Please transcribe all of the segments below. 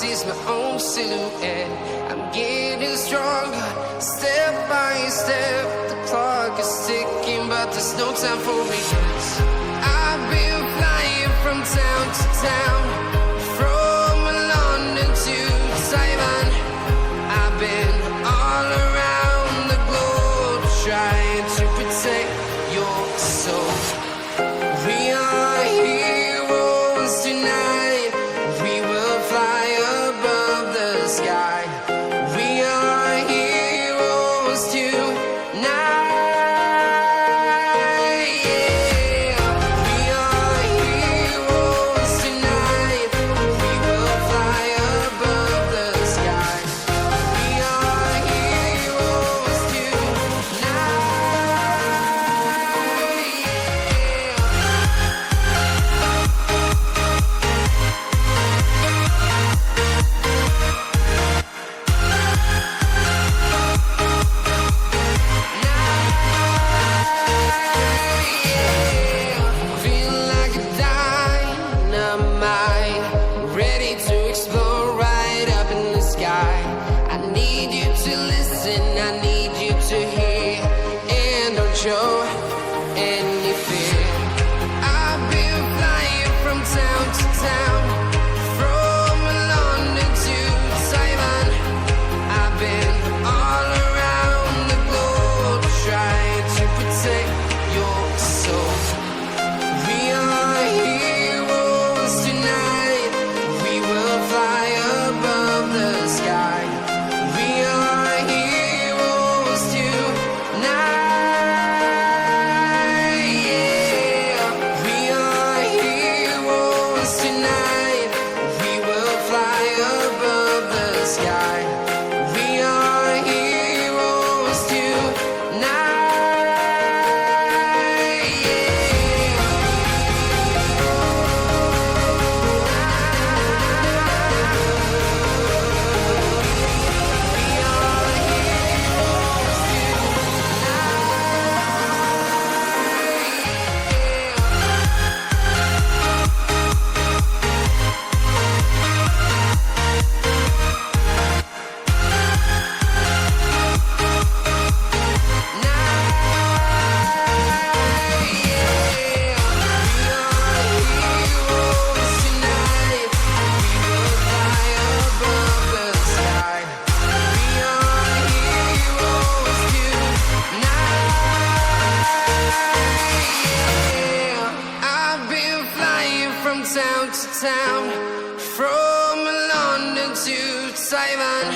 notice my own silhouette. I'm getting stronger, step by step. The clock is ticking, but there's no time for regrets. I've been flying from town to town, from London to Taiwan. I've been all around the globe, trying to protect your soul. We are heroes tonight. We will fly above the sky. We are heroes tonight. Yeah. We are heroes tonight. We will fly above the sky. We are heroes tonight. Feel like a dynamite, ready to explode right up in the sky. I need you to listen, I need you to hear, and don't show any fear. I've been flying from town to town, from London to Taiwan. I've been all around the globe, trying to protect your soul. We are heroes tonight. We will fly above the sky. We are heroes tonight. Yeah. We are heroes tonight. We will fly above the sky. We are heroes tonight. Town to town, from London to Taiwan.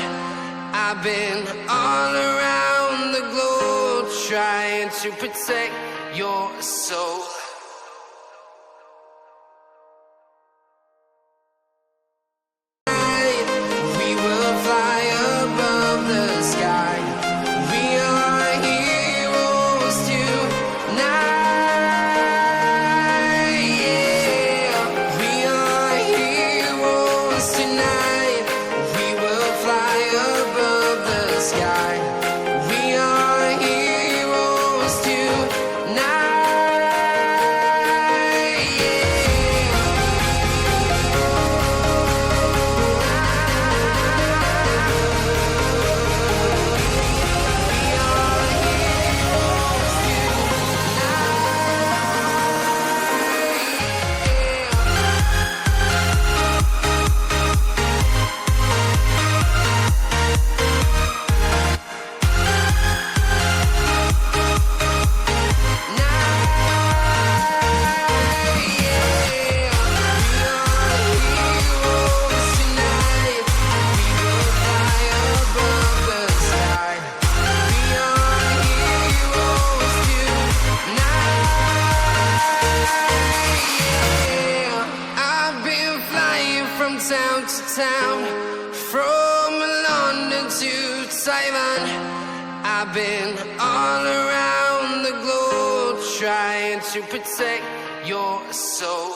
I've been all around the globe, trying to protect your soul. We will fly above the sky. We are heroes tonight. Tonight, we will fly above the sky. We are heroes tonight. Town to town, from London to Taiwan. I've been all around the globe, trying to protect your soul.